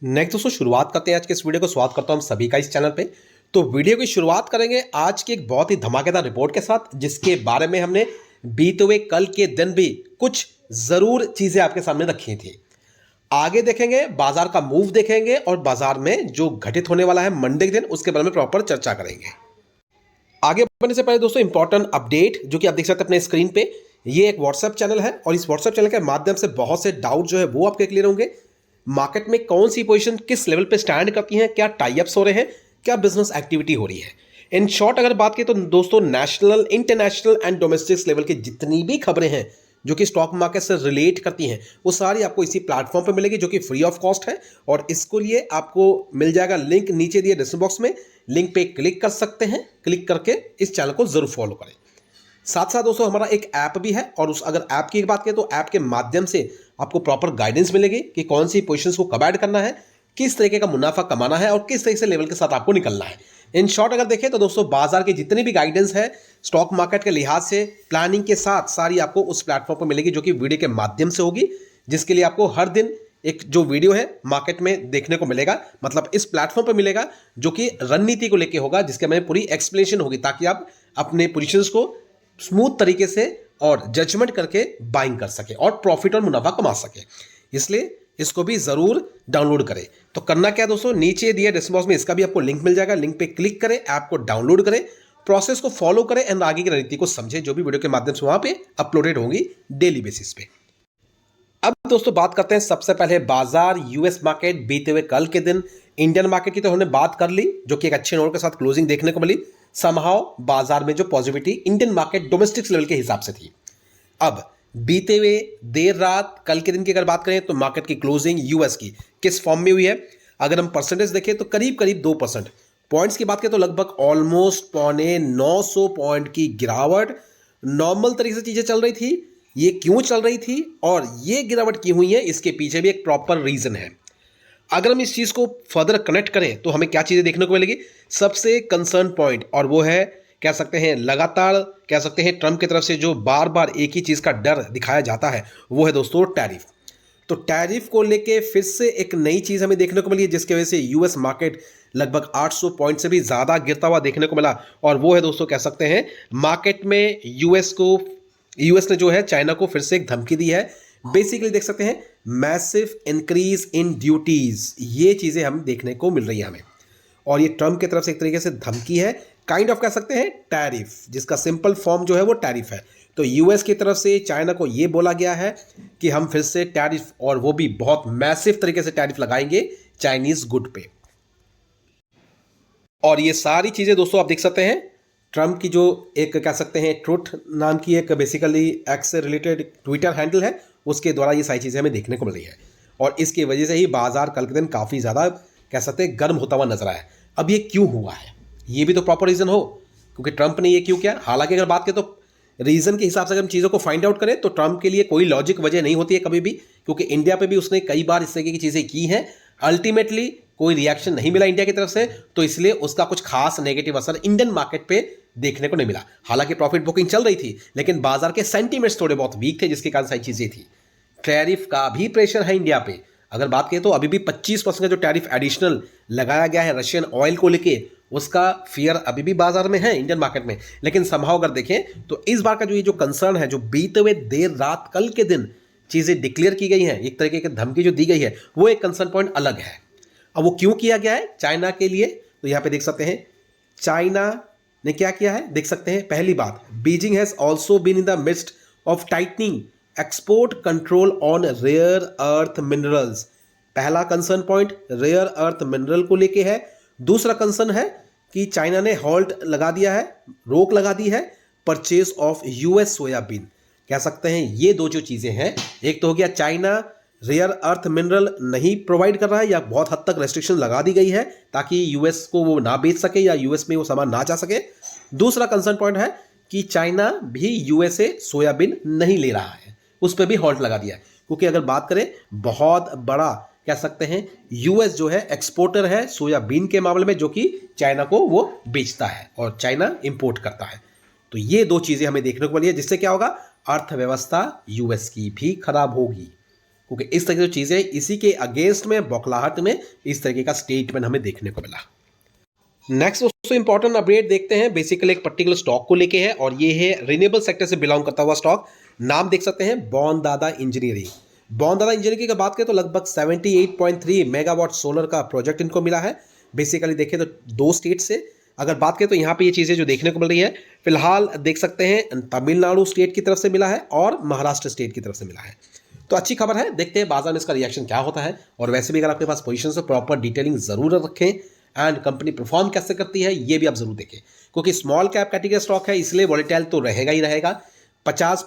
Next दोस्तों शुरुआत करते हैं आज के इस वीडियो को। स्वागत करता हूं हम सभी का इस चैनल पे। तो वीडियो की शुरुआत करेंगे आज की एक बहुत ही धमाकेदार रिपोर्ट के साथ, जिसके बारे में हमने बीते हुए कल के दिन भी कुछ जरूर चीजें आपके सामने रखी थी। आगे देखेंगे, बाजार का मूव देखेंगे और बाजार में जो घटित होने वाला है मंडे के दिन उसके बारे में प्रॉपर चर्चा करेंगे। आगे बढ़ने से पहले दोस्तों इंपॉर्टेंट अपडेट जो कि आप देख सकते हैं अपने स्क्रीन पे, ये एक व्हाट्सएप चैनल है और इस व्हाट्सएप चैनल के माध्यम से बहुत से डाउट जो है वो आपके क्लियर होंगे। मार्केट में कौन सी पोजीशन किस लेवल पे स्टैंड करती हैं, क्या टाई अप्स हो रहे हैं, क्या बिजनेस एक्टिविटी हो रही है। इन शॉर्ट अगर बात करें तो दोस्तों national, international and domestic level की जितनी भी खबरें हैं जो कि स्टॉक मार्केट से रिलेट करती हैं वो सारी आपको इसी प्लेटफॉर्म पे मिलेगी, जो कि फ्री ऑफ कॉस्ट है। और इसको लिए आपको मिल जाएगा लिंक नीचे दिए डिस्क्रिप्शन बॉक्स में, लिंक पे क्लिक कर सकते हैं। क्लिक करके इस चैनल को जरूर फॉलो करें। साथ साथ दोस्तों हमारा एक ऐप भी है और उस अगर ऐप की बात करें तो ऐप के माध्यम से आपको प्रॉपर गाइडेंस मिलेगी कि कौन सी पोजीशंस को कब ऐड करना है, किस तरीके का मुनाफा कमाना है और किस तरीके से लेवल के साथ आपको निकलना है। इन शॉर्ट अगर देखें तो दोस्तों बाजार की जितनी भी गाइडेंस है स्टॉक मार्केट के लिहाज से प्लानिंग के साथ सारी आपको उस प्लेटफॉर्म पर मिलेगी, जो कि वीडियो के माध्यम से होगी, जिसके लिए आपको हर दिन एक जो वीडियो है मार्केट में देखने को मिलेगा, मतलब इस प्लेटफॉर्म पर मिलेगा, जो कि रणनीति को लेकर होगा, जिसके में पूरी एक्सप्लेनेशन होगी ताकि आप अपने पोजीशंस को स्मूथ तरीके से और जजमेंट करके बाइंग कर सके और प्रॉफिट और मुनाफा कमा सके। इसलिए इसको भी जरूर डाउनलोड करें। तो करना क्या दोस्तों, नीचे दिए डिस्क्रिप्शन बॉक्स में इसका भी आपको लिंक मिल जाएगा, लिंक पे क्लिक करें, ऐप को डाउनलोड करें, प्रोसेस को फॉलो करें एंड आगे की रणनीति को समझें जो भी वीडियो के माध्यम से वहां पे अपलोडेड होंगी डेली बेसिस पे। अब दोस्तों बात करते हैं सबसे पहले बाजार यूएस मार्केट बीते हुए कल के दिन। इंडियन मार्केट की तो हमने बात कर ली, जो कि एक अच्छे नोट के साथ क्लोजिंग देखने को मिली। समहाउ बाजार में जो positivity Indian market domestic level के हिसाब से थी। अब बीते हुए देर रात कल के दिन की अगर बात करें तो मार्केट की क्लोजिंग यूएस की किस फॉर्म में हुई है, अगर हम परसेंटेज देखें तो करीब करीब 2%। पॉइंट्स की बात करें तो लगभग ऑलमोस्ट 950 पॉइंट की गिरावट। नॉर्मल तरीके से चीजें चल रही थी। ये क्यों चल रही थी और ये गिरावट की हुई है, इसके पीछे भी एक प्रॉपर रीजन है। अगर हम इस चीज को फर्दर कनेक्ट करें तो हमें क्या चीजें देखने को मिलेगी। सबसे कंसर्न पॉइंट और वो है, कह सकते हैं लगातार, कह सकते हैं ट्रंप की तरफ से जो बार बार एक ही चीज का डर दिखाया जाता है वो है दोस्तों टैरिफ। तो टैरिफ को लेके फिर से एक नई चीज हमें देखने को मिली है, जिसकी वजह से यूएस मार्केट लगभग 800 पॉइंट से भी ज्यादा गिरता हुआ देखने को मिला। और वो है दोस्तों, कह सकते हैं मार्केट में यूएस ने जो है चाइना को फिर से एक धमकी दी है। बेसिकली देख सकते हैं मैसिव इंक्रीज इन ड्यूटीज, ये चीजें हम देखने को मिल रही है हमें। और ये ट्रम्प की तरफ से एक तरीके से धमकी है, काइंड ऑफ कह सकते हैं टैरिफ, जिसका सिंपल फॉर्म जो है वो टैरिफ है। तो यूएस की तरफ से चाइना को ये बोला गया है कि हम फिर से टैरिफ, और वो भी बहुत मैसिव तरीके से टैरिफ लगाएंगे चाइनीज गुड पे। और ये सारी चीजें दोस्तों आप देख सकते हैं ट्रम्प की जो एक कह सकते हैं ट्रुथ नाम की एक बेसिकली एक्स से रिलेटेड ट्विटर हैंडल है, उसके द्वारा ये सारी चीज़ें हमें देखने को मिल रही है। और इसकी वजह से ही बाजार कल के दिन काफ़ी ज़्यादा कह सकते हैं गर्म होता हुआ नजर आया। अब ये क्यों हुआ है, ये भी तो प्रॉपर रीज़न हो, क्योंकि ट्रंप ने ये क्यों किया। हालांकि अगर बात करें तो रीज़न के हिसाब से अगर हम चीज़ों को फाइंड आउट करें तो ट्रंप के लिए कोई लॉजिक वजह नहीं होती है कभी भी, क्योंकि इंडिया पे भी उसने कई बार इस तरीके की चीज़ें की हैं। अल्टीमेटली कोई रिएक्शन नहीं मिला इंडिया की तरफ से, तो इसलिए उसका कुछ खास नेगेटिव असर इंडियन मार्केट पे देखने को नहीं मिला। हालांकि प्रॉफिट बुकिंग चल रही थी, लेकिन बाजार के सेंटीमेंट्स थोड़े बहुत वीक थे, जिसके कारण सारी चीज़ें थी। टैरिफ का भी प्रेशर है इंडिया पे। अगर बात करें तो अभी भी 25% का जो टैरिफ एडिशनल लगाया गया है रशियन ऑयल को लेके, उसका फियर अभी भी बाजार में है इंडियन मार्केट में। लेकिन समहाउ अगर देखें तो इस बार का जो ये जो कंसर्न है, जो बीते हुए देर रात कल के दिन चीज़ें डिक्लेयर की गई हैं, एक तरीके की धमकी जो दी गई है, वो एक कंसर्न पॉइंट अलग है। अब वो क्यों किया गया है चाइना के लिए, तो यहाँ पे देख सकते हैं चाइना ने क्या किया है। देख सकते हैं पहली बात, Beijing has also been in the midst of tightening export control on rare earth minerals. पहला concern point rare earth mineral को लेके है। दूसरा कंसर्न है कि चाइना ने हॉल्ट लगा दिया है, रोक लगा दी है परचेज ऑफ यूएस सोयाबीन। कह सकते हैं ये दो जो चीजें हैं, एक तो हो गया चाइना रेयर अर्थ मिनरल नहीं प्रोवाइड कर रहा है या बहुत हद तक रेस्ट्रिक्शन लगा दी गई है ताकि यूएस को वो ना बेच सके या यूएस में वो सामान ना जा सके। दूसरा कंसर्न पॉइंट है कि चाइना भी यूएस से सोयाबीन नहीं ले रहा है, उस पर भी हॉल्ट लगा दिया है। क्योंकि अगर बात करें बहुत बड़ा कह सकते हैं यूएस जो है एक्सपोर्टर है सोयाबीन के मामले में, जो कि चाइना को वो बेचता है और चाइना इंपोर्ट करता है। तो ये दो चीजें हमें देखने को मिली है, जिससे क्या होगा, अर्थव्यवस्था यूएस की भी खराब होगी। क्योंकि इस तरह की जो चीज़ें इसी के अगेंस्ट में बौखलाहट में इस तरीके का स्टेटमेंट हमें देखने को मिला। नेक्स्ट दोस्तों इंपॉर्टेंट अपडेट देखते हैं, बेसिकली एक पर्टिकुलर स्टॉक को लेके है और ये है रिन्यूएबल सेक्टर से बिलोंग करता हुआ स्टॉक। नाम देख सकते हैं बॉन्दादा इंजीनियरिंग। बॉन्दादा इंजीनियरिंग की बात करें तो लगभग 78.3 मेगावाट सोलर का प्रोजेक्ट इनको मिला है। बेसिकली देखें तो 2 स्टेट से अगर बात करें तो यहाँ पे ये चीज़ें जो देखने को मिल रही है, फिलहाल देख सकते हैं तमिलनाडु स्टेट की तरफ से मिला है और महाराष्ट्र स्टेट की तरफ से मिला है। तो अच्छी खबर है, देखते हैं बाजार में इसका रिएक्शन क्या होता है। और वैसे भी अगर आपके पास पोजीशन से प्रॉपर डिटेलिंग जरूर रखें एंड कंपनी परफॉर्म कैसे करती है ये भी आप जरूर देखें, क्योंकि स्मॉल कैप कैटेगरी स्टॉक है इसलिए वॉलेटाइल तो रहेगा ही रहेगा। 50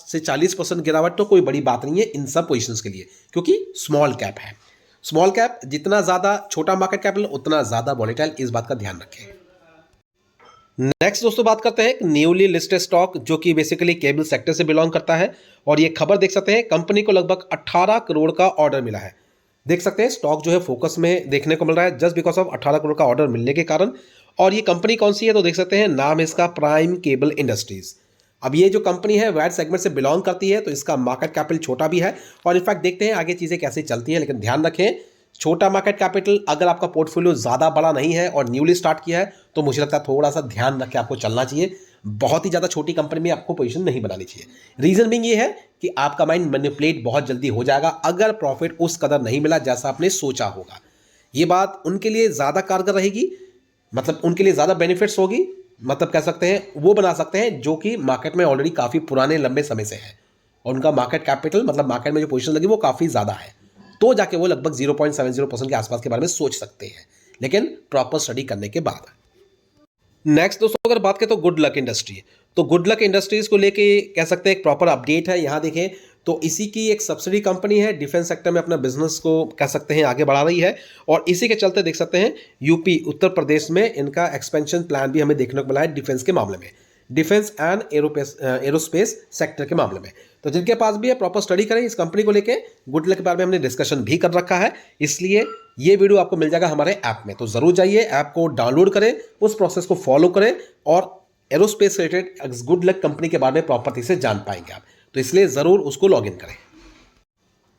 से 40% गिरावट तो कोई बड़ी बात नहीं है इन सब पोजीशंस के लिए, क्योंकि स्मॉल कैप है। स्मॉल कैप जितना ज़्यादा छोटा मार्केट कैपिटल उतना ज़्यादा वॉलेटाइल, इस बात का ध्यान रखें। नेक्स्ट दोस्तों बात करते हैं न्यूली लिस्टेड स्टॉक जो कि बेसिकली केबल सेक्टर से बिलोंग करता है और ये खबर देख सकते हैं कंपनी को लगभग 18 करोड़ का ऑर्डर मिला है। देख सकते हैं स्टॉक जो है फोकस में देखने को मिल रहा है जस्ट बिकॉज ऑफ 18 करोड़ का ऑर्डर मिलने के कारण। और ये कंपनी कौन सी है तो देख सकते हैं नाम है इसका प्राइम केबल इंडस्ट्रीज। अब ये जो कंपनी है वायर सेगमेंट से बिलोंग करती है तो इसका मार्केट कैपिटल छोटा भी है और इनफैक्ट देखते हैं आगे चीज़ें कैसे चलती हैं, लेकिन ध्यान रखें छोटा मार्केट कैपिटल अगर आपका पोर्टफोलियो ज़्यादा बड़ा नहीं है और न्यूली स्टार्ट किया है तो मुझे लगता है थोड़ा सा ध्यान रख के आपको चलना चाहिए। बहुत ही ज़्यादा छोटी कंपनी में आपको पोजीशन नहीं बनानी चाहिए। रीज़न बिंग ये है कि आपका माइंड मैनिपुलेट बहुत जल्दी हो जाएगा अगर प्रॉफिट उस कदर नहीं मिला जैसा आपने सोचा होगा। ये बात उनके लिए ज़्यादा कारगर रहेगी, मतलब उनके लिए ज़्यादा बेनिफिट्स होगी, मतलब कह सकते हैं वो बना सकते हैं जो कि मार्केट में ऑलरेडी काफ़ी पुराने लंबे समय से है और उनका मार्केट कैपिटल मतलब मार्केट में जो पोजीशन लगी वो काफ़ी ज़्यादा है, तो जाके वो लगभग 0.70% के आसपास के बारे में सोच सकते हैं, लेकिन प्रॉपर स्टडी करने के बाद। नेक्स्ट दोस्तों अगर बात करें तो गुड लक इंडस्ट्री, तो गुड लक इंडस्ट्रीज को लेके कह सकते हैं एक प्रॉपर अपडेट है। यहाँ देखें तो इसी की एक सब्सिडी कंपनी है, डिफेंस सेक्टर में अपना बिजनेस को कह सकते हैं आगे बढ़ा रही है और इसी के चलते देख सकते हैं यूपी उत्तर प्रदेश में इनका एक्सपेंशन प्लान भी हमें देखने को मिला है डिफेंस के मामले में, डिफेंस एंड एरोस्पेस सेक्टर के मामले में। तो जिनके पास भी है प्रॉपर स्टडी करें इस कंपनी को लेके। गुड लक के बारे में हमने डिस्कशन भी कर रखा है, इसलिए ये वीडियो आपको मिल जाएगा हमारे ऐप में, तो जरूर जाइए ऐप को डाउनलोड करें, उस प्रोसेस को फॉलो करें और aerospace related good luck company के बारे में प्रॉपर्टी से जान पाएंगे आप, तो इसलिए जरूर उसको लॉग इन करें।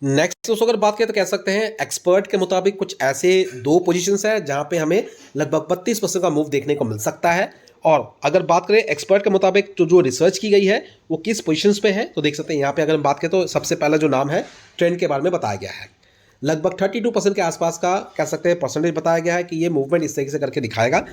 नेक्स्ट दोस्तों अगर बात करें तो कह सकते हैं एक्सपर्ट के मुताबिक कुछ ऐसे 2 पोजीशंस है जहां पे हमें लगभग 32% का मूव देखने को मिल सकता है। और अगर बात करें एक्सपर्ट के मुताबिक तो जो रिसर्च की गई है वो किस पोजीशंस पे है तो देख सकते हैं यहाँ पे अगर हम बात करें तो सबसे पहला जो नाम है ट्रेंड के बारे में बताया गया है, लगभग 32% के आसपास का कह सकते हैं परसेंटेज बताया गया है कि ये मूवमेंट इस तरीके से करके दिखाएगा।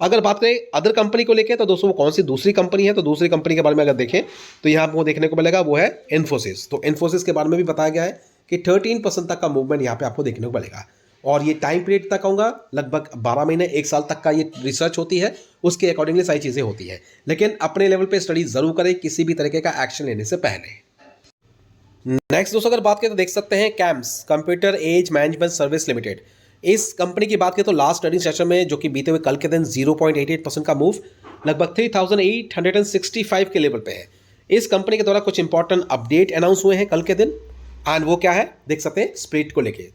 अगर बात करें अदर कंपनी को लेकर तो दोस्तों वो कौन सी दूसरी कंपनी है, तो दूसरी कंपनी के बारे में अगर देखें तो यहाँ आपको देखने को मिलेगा वो है इन्फोसिस। तो इन्फोसिस के बारे में भी बताया गया है कि 13% तक का मूवमेंट यहाँ पे आपको देखने को मिलेगा और ये टाइम पीरियड तक होगा लगभग 12 महीने 1 साल तक का ये रिसर्च होती है, उसके अकॉर्डिंगली सारी चीज़ें होती हैं, लेकिन अपने लेवल पे स्टडी जरूर करें किसी भी तरीके का एक्शन लेने से पहले। नेक्स्ट दोस्तों अगर बात करें तो देख सकते हैं CAMS computer age management service limited. इस कंपनी की बात करें तो लास्ट ट्रेडिंग सेशन में जो कि बीते हुए कल के दिन 0.88% का मूव लगभग 3865 के लेवल पे है। इस कंपनी के द्वारा कुछ इंपॉर्टेंट अपडेट अनाउंस हुए हैं कल के दिन एंड वो क्या है देख सकते हैं स्प्लिट को लेके।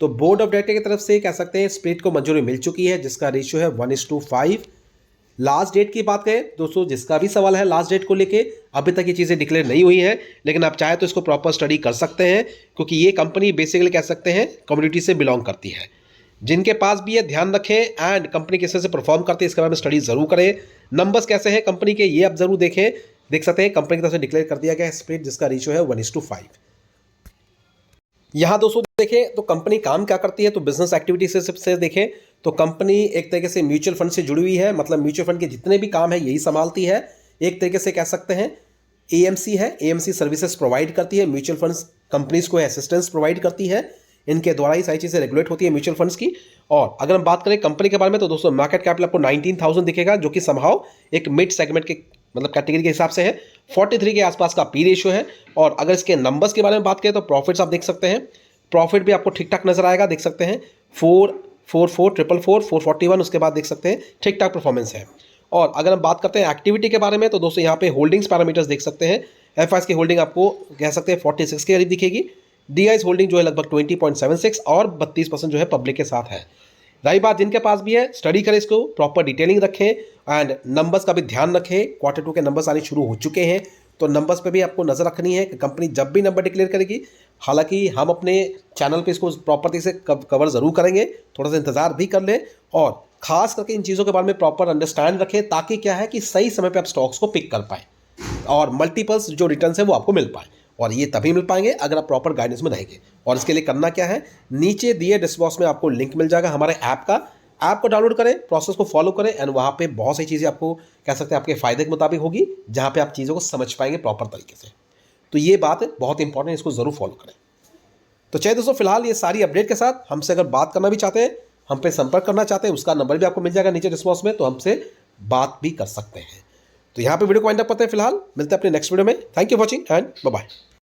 तो बोर्ड ऑफ डायरेक्टर की तरफ से कह सकते हैं स्प्लिट को मंजूरी मिल चुकी है जिसका रेशियो है 1:5। लास्ट डेट की बात करें दोस्तों, जिसका भी सवाल है लास्ट डेट को लेके अभी तक ये चीज़ें डिक्लेयर नहीं हुई है, लेकिन आप चाहे तो इसको प्रॉपर स्टडी कर सकते हैं क्योंकि ये कंपनी बेसिकली कह सकते हैं कम्युनिटी से बिलोंग करती है। जिनके पास भी ये ध्यान रखें एंड कंपनी किस तरह से परफॉर्म करती है इसके बारे में स्टडी जरूर करें। नंबर्स कैसे हैं कंपनी के ये आप जरूर देखें, देख सकते हैं कंपनी की तरफ से डिक्लेयर कर दिया गया है स्प्लिट जिसका रेशियो है 1:5। यहाँ दोस्तों देखें तो कंपनी काम क्या करती है तो बिजनेस एक्टिविटी से देखें तो कंपनी एक तरीके से म्यूचुअल फंड से जुड़ी हुई है, मतलब म्यूचुअल फंड के जितने भी काम है यही संभालती है। एक तरीके से कह सकते हैं एएमसी है, एएमसी सर्विसेज प्रोवाइड करती है, म्यूचुअल फंड्स कंपनीज को असिस्टेंस प्रोवाइड करती है, इनके द्वारा ही सारी चीज़ें रेगुलेट होती है म्यूचुअल फंड्स की। और अगर हम बात करें कंपनी के बारे में तो दोस्तों मार्केट कैपिटल आपको 19,000 दिखेगा जो कि समहाउ एक मिड सेगमेंट के मतलब कैटेगरी के हिसाब से है। 43 के आसपास का पी रेशियो है। और अगर इसके नंबर्स के बारे में बात करें तो प्रॉफिट्स आप देख सकते हैं, प्रॉफिट भी आपको ठीक ठाक नजर आएगा, देख सकते हैं 444, 441, उसके बाद देख सकते हैं ठीक ठाक परफॉर्मेंस है। और अगर हम बात करते हैं एक्टिविटी के बारे में तो दोस्तों यहाँ पे होल्डिंग्स पैरामीटर्स देख सकते हैं। एफआईएस की होल्डिंग आपको कह सकते हैं 46 के करीब दिखेगी, डीआईएस होल्डिंग जो है लगभग 20.76 और 32% जो है पब्लिक के साथ है। रही बात जिनके पास भी है स्टडी करें इसको, प्रॉपर डिटेलिंग रखें एंड नंबर्स का भी ध्यान रखें। Q2 के नंबर्स आने शुरू हो चुके हैं तो नंबर्स पे भी आपको नज़र रखनी है कि कंपनी जब भी नंबर डिक्लेयर करेगी, हालांकि हम अपने चैनल पे इसको प्रॉपर्टी से कवर ज़रूर करेंगे, थोड़ा सा इंतज़ार भी कर लें और ख़ास करके इन चीज़ों के बारे में प्रॉपर अंडरस्टैंड रखें, ताकि क्या है कि सही समय पे आप स्टॉक्स को पिक कर पाएँ और मल्टीपल्स जो रिटर्न है वो आपको मिल पाए। और ये तभी मिल पाएंगे अगर आप प्रॉपर गाइडेंस में रहेंगे। और इसके लिए करना क्या है, नीचे दिए डिस्क्रिप्शन में आपको लिंक मिल जाएगा हमारे ऐप का। ऐप को डाउनलोड करें, प्रोसेस को फॉलो करें एंड वहाँ पे बहुत सी चीज़ें आपको कह सकते हैं आपके फ़ायदे के मुताबिक होगी, जहाँ पे आप चीज़ों को समझ पाएंगे प्रॉपर तरीके से। तो ये बात बहुत इंपॉर्टेंट है, इसको ज़रूर फॉलो करें। तो चलिए दोस्तों, फिलहाल ये सारी अपडेट के साथ हमसे अगर बात करना भी चाहते हैं, हम पे संपर्क करना चाहते हैं, उसका नंबर भी आपको मिल जाएगा नीचे डिस्क्रिप्शन में, तो हमसे बात भी कर सकते हैं। तो यहाँ पे वीडियो को वाइंड अप करते हैं। फिलहाल मिलते हैं अपने नेक्स्ट वीडियो में। Thank you for watching and bye bye.